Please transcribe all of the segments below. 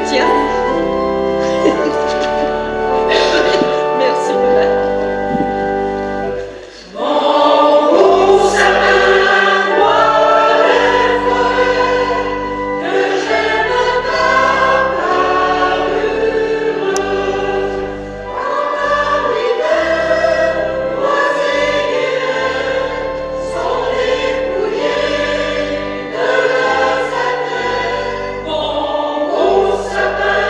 tiens. Merci, Lola. Sapin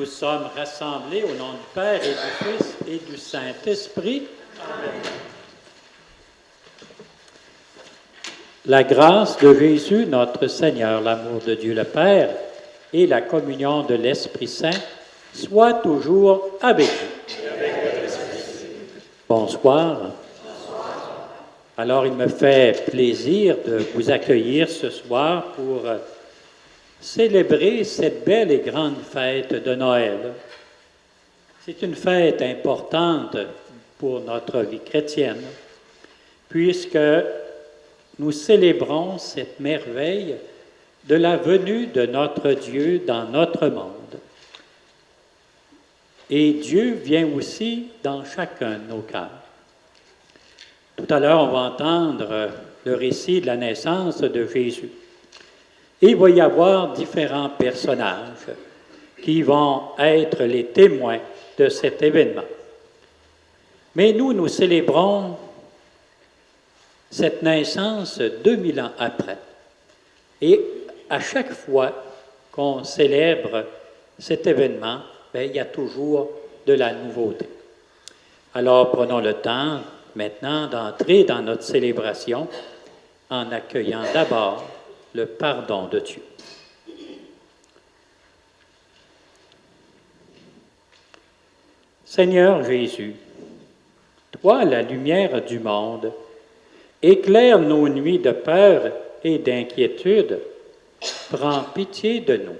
Nous sommes rassemblés au nom du Père et du Fils et du Saint-Esprit. Amen. La grâce de Jésus, notre Seigneur, l'amour de Dieu le Père et la communion de l'Esprit Saint soient toujours avec vous. Bonsoir. Alors, il me fait plaisir de vous accueillir ce soir pour célébrer cette belle et grande fête de Noël. C'est une fête importante pour notre vie chrétienne, puisque nous célébrons cette merveille de la venue de notre Dieu dans notre monde. Et Dieu vient aussi dans chacun de nos cœurs. Tout à l'heure, on va entendre le récit de la naissance de Jésus. Et il va y avoir différents personnages qui vont être les témoins de cet événement. Mais nous célébrons cette naissance 2000 ans après. Et à chaque fois qu'on célèbre cet événement, il y a toujours de la nouveauté. Alors prenons le temps maintenant d'entrer dans notre célébration en accueillant d'abord le pardon de Dieu. Seigneur Jésus, toi la lumière du monde, éclaire nos nuits de peur et d'inquiétude, prends pitié de nous.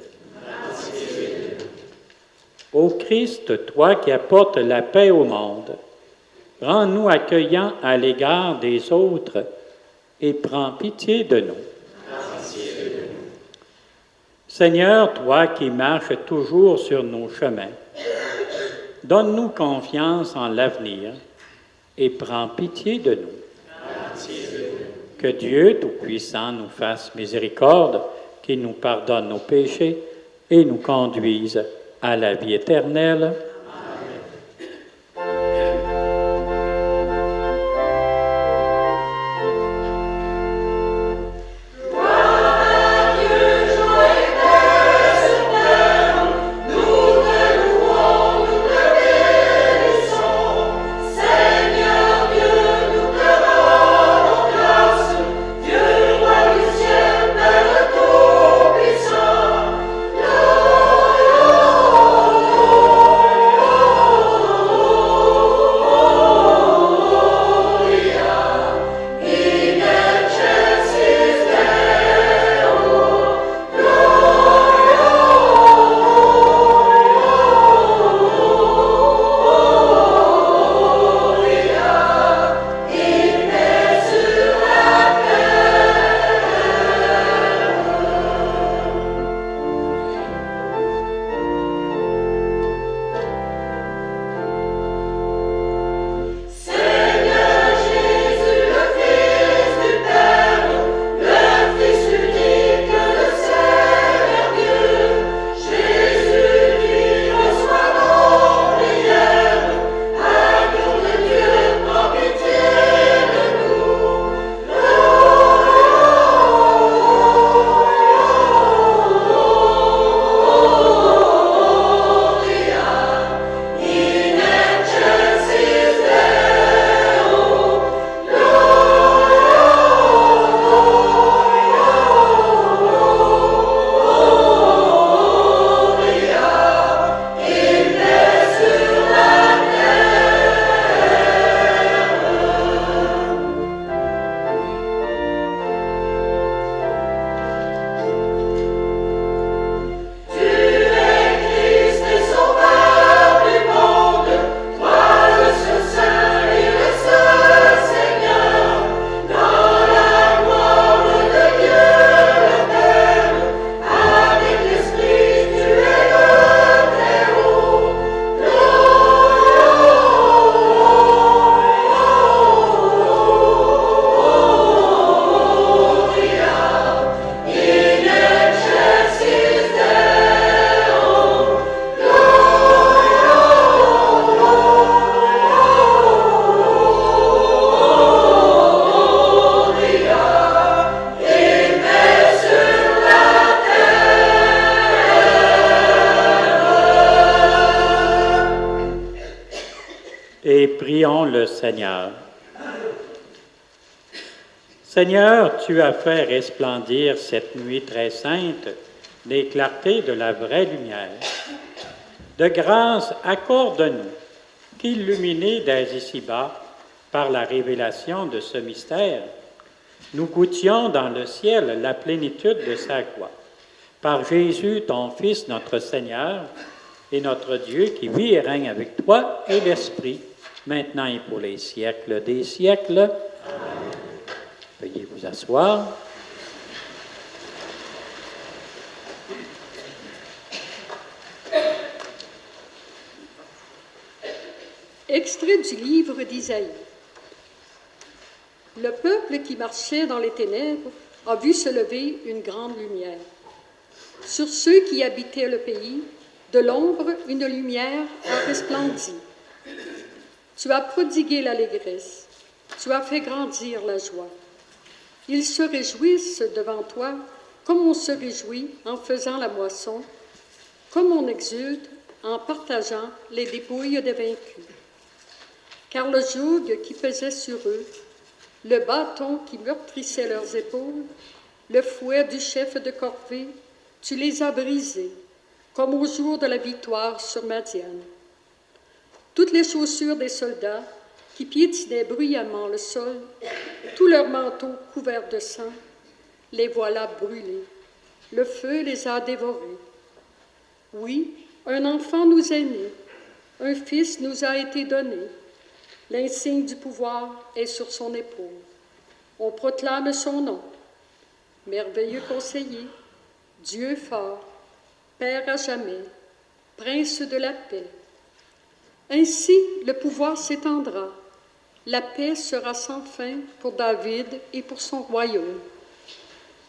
Ô Christ, toi qui apportes la paix au monde, rends-nous accueillants à l'égard des autres et prends pitié de nous. Seigneur, toi qui marches toujours sur nos chemins, donne-nous confiance en l'avenir et prends pitié de nous. Que Dieu Tout-Puissant nous fasse miséricorde, qu'il nous pardonne nos péchés et nous conduise à la vie éternelle. et prions le Seigneur. Seigneur, tu as fait resplendir cette nuit très sainte les clartés de la vraie lumière. De grâce, accorde-nous qu'illuminés dès ici-bas par la révélation de ce mystère, nous goûtions dans le ciel la plénitude de sa gloire. Par Jésus, ton Fils, notre Seigneur, et notre Dieu, qui vit et règne avec toi et l'Esprit, maintenant et pour les siècles des siècles. Amen. Veuillez vous asseoir. Extrait du livre d'Isaïe. Le peuple qui marchait dans les ténèbres a vu se lever une grande lumière. Sur ceux qui habitaient le pays, de l'ombre, une lumière a resplendi. Tu as prodigué l'allégresse, tu as fait grandir la joie. Ils se réjouissent devant toi comme on se réjouit en faisant la moisson, comme on exulte en partageant les dépouilles des vaincus. Car le joug qui pesait sur eux, le bâton qui meurtrissait leurs épaules, le fouet du chef de corvée, tu les as brisés, comme au jour de la victoire sur Madian. Toutes les chaussures des soldats qui piétinaient bruyamment le sol, tous leurs manteaux couverts de sang, les voilà brûlés. Le feu les a dévorés. Oui, un enfant nous est né, un fils nous a été donné. L'insigne du pouvoir est sur son épaule. On proclame son nom. Merveilleux conseiller, Dieu fort, Père à jamais, Prince de la paix. Ainsi, le pouvoir s'étendra. La paix sera sans fin pour David et pour son royaume.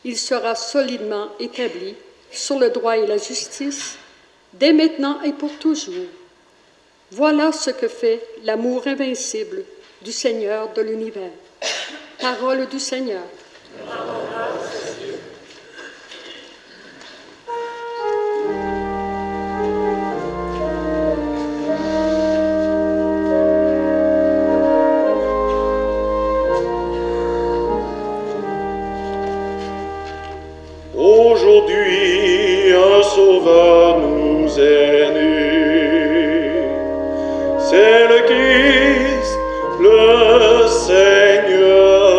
Il sera solidement établi sur le droit et la justice, dès maintenant et pour toujours. Voilà ce que fait l'amour invincible du Seigneur de l'univers. Parole du Seigneur. Aujourd'hui, un sauveur nous est né. C'est le Christ, le Seigneur.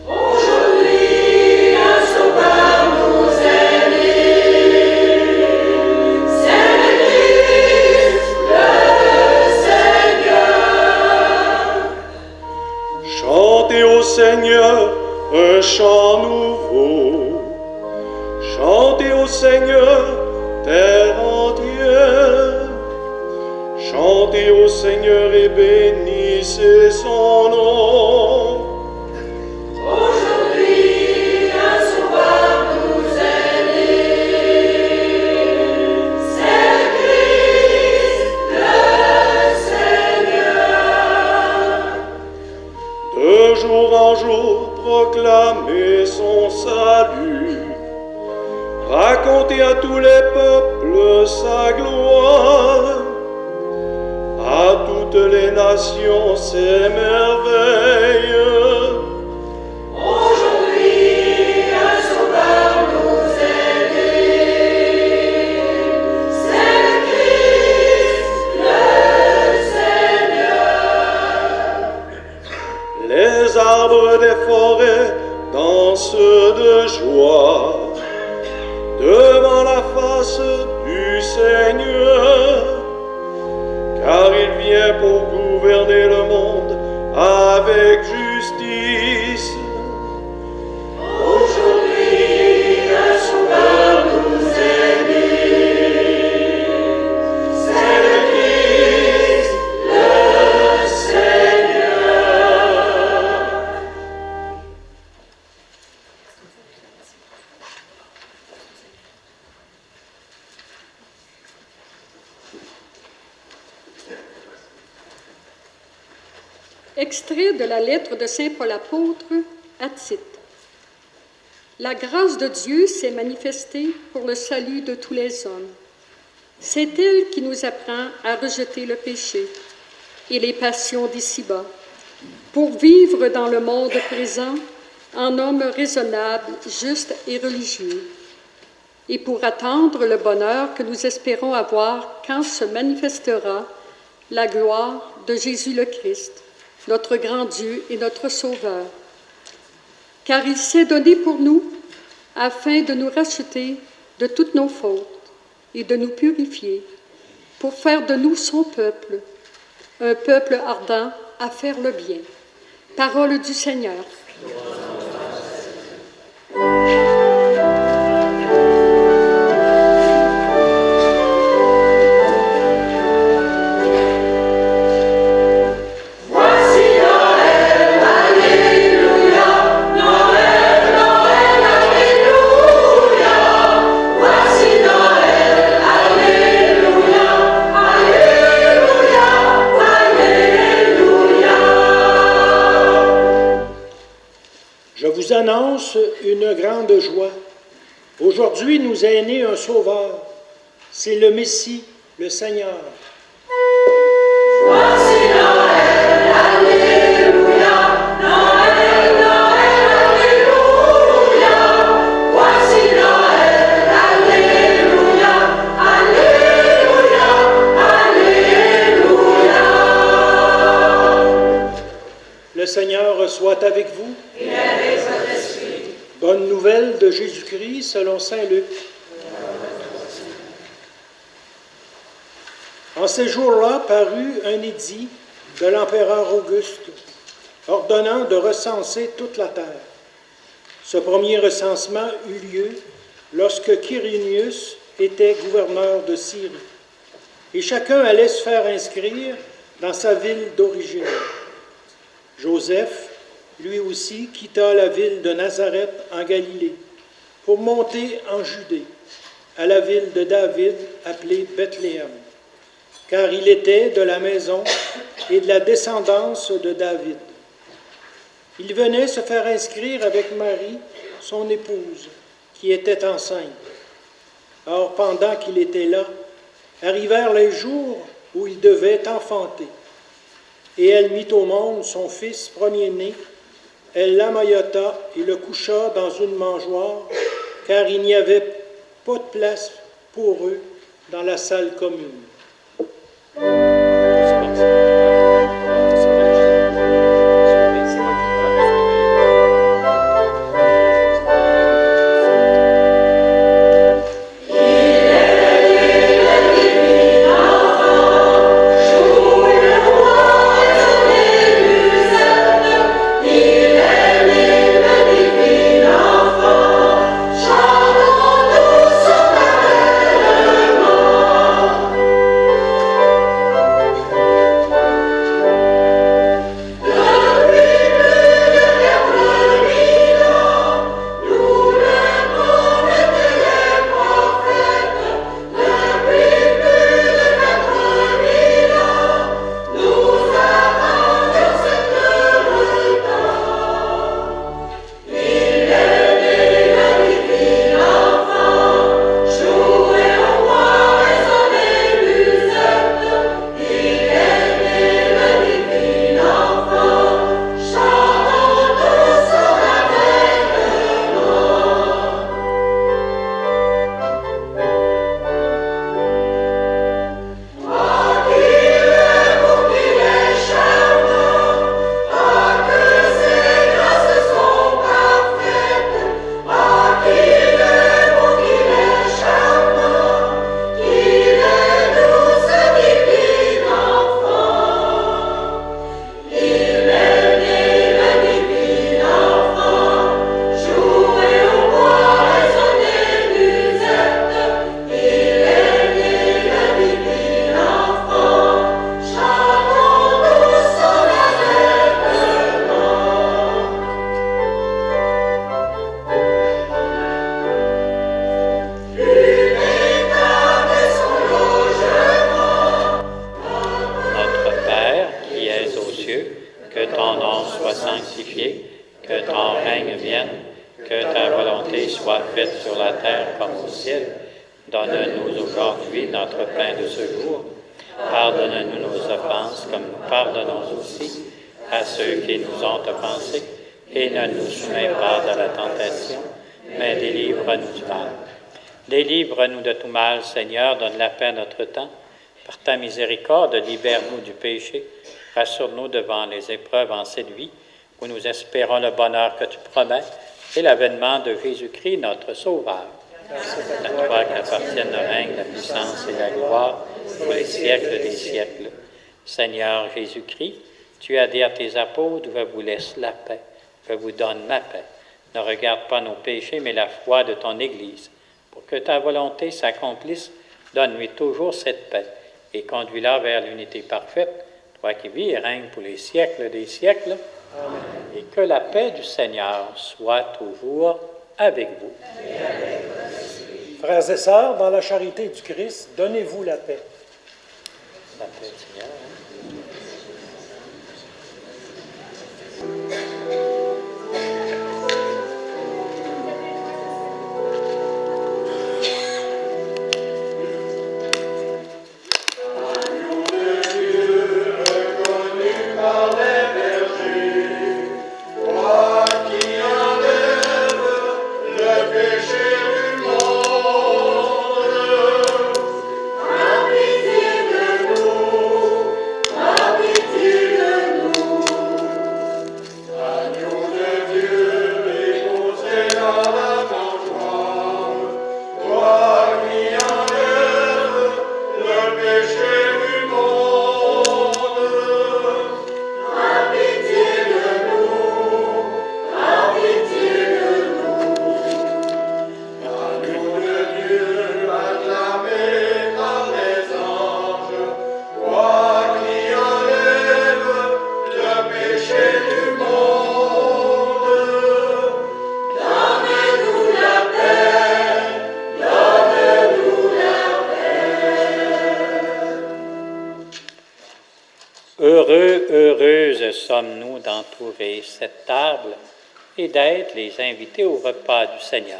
Aujourd'hui, un sauveur nous est né. C'est le Christ, le Seigneur. Chantez au Seigneur un chant nouveau. Chantez au Seigneur, terre entière. Chantez au Seigneur et bénissez son nom. Aujourd'hui, un sauveur nous est né. C'est le Christ, le Seigneur. De jour en jour, proclamez son salut. Racontez à tous les peuples sa gloire. À toutes les nations ses merveilles. Aujourd'hui, un sauveur nous est né. C'est le Christ, le Seigneur. Les arbres des forêts dansent de joie devant la face du Seigneur, car il vient pour gouverner le monde avec justice. Aujourd'hui, un sauveur nous est né. C'est le Christ, le Seigneur. Extrait de la lettre de saint Paul apôtre à Tite. La grâce de Dieu s'est manifestée pour le salut de tous les hommes. C'est elle qui nous apprend à rejeter le péché, et les passions d'ici-bas, pour vivre dans le monde présent en homme raisonnable, juste et religieux, et pour attendre le bonheur que nous espérons avoir quand se manifestera la gloire de Jésus le Christ, notre grand Dieu et notre Sauveur. Car il s'est donné pour nous afin de nous racheter de toutes nos fautes et de nous purifier, pour faire de nous son peuple, un peuple ardent à faire le bien. Parole du Seigneur. Je vous annonce une grande joie. Aujourd'hui nous est né un Sauveur. C'est le Messie, le Seigneur. Voici Noël, Alléluia, Noël, Noël, Alléluia. Voici Noël, Alléluia, Alléluia, Alléluia. Le Seigneur soit avec vous. Et avec votre esprit. Bonne nouvelle de Jésus-Christ selon saint Luc. En ces jours-là parut un édit de l'empereur Auguste, ordonnant de recenser toute la terre. Ce premier recensement eut lieu lorsque Quirinius était gouverneur de Syrie, et chacun allait se faire inscrire dans sa ville d'origine. Joseph, lui aussi, quitta la ville de Nazareth en Galilée pour monter en Judée, à la ville de David appelée Bethléem, car il était de la maison et de la descendance de David. Il venait se faire inscrire avec Marie, son épouse, qui était enceinte. Or, pendant qu'il était là, arrivèrent les jours où il devait enfanter. Et elle mit au monde son fils premier-né. Elle l'emmaillota et le coucha dans une mangeoire, car il n'y avait pas de place pour eux dans la salle commune. Pardonne-nous nos offenses, comme nous pardonnons aussi à ceux qui nous ont offensés. Et ne nous soumets pas à la tentation, mais délivre-nous du mal. Délivre-nous de tout mal, Seigneur, donne la paix à notre temps. Par ta miséricorde, libère-nous du péché. Rassure-nous devant les épreuves en cette vie, où nous espérons le bonheur que tu promets et l'avènement de Jésus-Christ, notre Sauveur. C'est à toi qu'appartiennent le règne, la puissance et la gloire pour les siècles des siècles. Seigneur Jésus-Christ, tu as dit à tes apôtres, je vous laisse la paix, je vous donne ma paix. Ne regarde pas nos péchés, mais la foi de ton Église. Pour que ta volonté s'accomplisse, donne-lui toujours cette paix et conduis-la vers l'unité parfaite, toi qui vis et règnes pour les siècles des siècles. Amen. Et que la paix du Seigneur soit toujours avec vous. Frères et sœurs, dans la charité du Christ, donnez-vous la paix. La paix du Seigneur. Heureuses sommes-nous d'entourer cette table et d'être les invités au repas du Seigneur.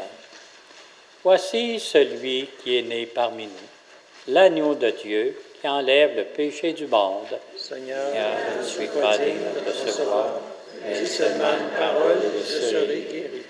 Voici celui qui est né parmi nous, l'agneau de Dieu qui enlève le péché du monde. Seigneur, je ne suis pas digne de te recevoir, mais seulement une parole et je serai guéri.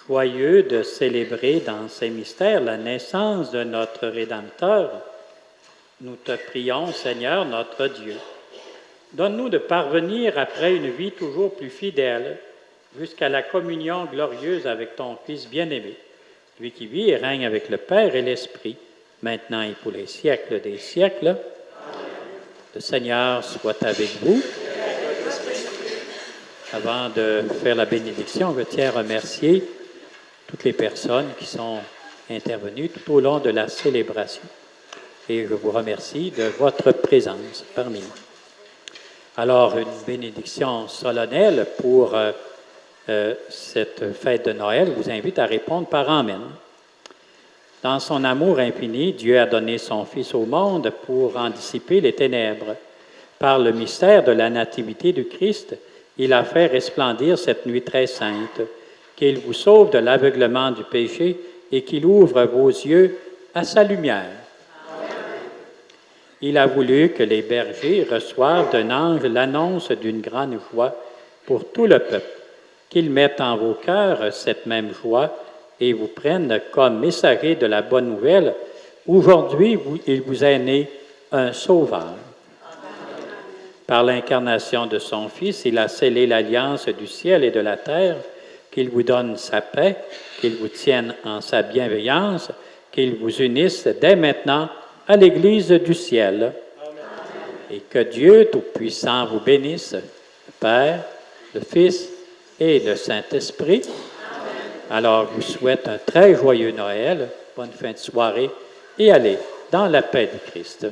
joyeux de célébrer dans ces mystères la naissance de notre Rédempteur, nous te prions, Seigneur notre Dieu. Donne-nous de parvenir, après une vie toujours plus fidèle, jusqu'à la communion glorieuse avec ton Fils bien-aimé, lui qui vit et règne avec le Père et l'Esprit, maintenant et pour les siècles des siècles. Amen. Le Seigneur soit avec vous. Avant de faire la bénédiction, je tiens à remercier toutes les personnes qui sont intervenues tout au long de la célébration. Et je vous remercie de votre présence parmi nous. Alors, une bénédiction solennelle pour cette fête de Noël vous invite à répondre par Amen. Dans son amour infini, Dieu a donné son Fils au monde pour en dissiper les ténèbres. Par le mystère de la nativité du Christ, il a fait resplendir cette nuit très sainte, qu'il vous sauve de l'aveuglement du péché et qu'il ouvre vos yeux à sa lumière. Il a voulu que les bergers reçoivent d'un ange l'annonce d'une grande joie pour tout le peuple, qu'ils mettent en vos cœurs cette même joie et vous prennent comme messagers de la bonne nouvelle. Aujourd'hui, il vous est né un Sauveur. Par l'incarnation de son Fils, il a scellé l'alliance du ciel et de la terre, qu'il vous donne sa paix, qu'il vous tienne en sa bienveillance, qu'il vous unisse dès maintenant à l'Église du ciel. Amen. Et que Dieu Tout-Puissant vous bénisse, le Père, le Fils et le Saint-Esprit. Amen. Alors, je vous souhaite un très joyeux Noël, bonne fin de soirée, et allez dans la paix du Christ.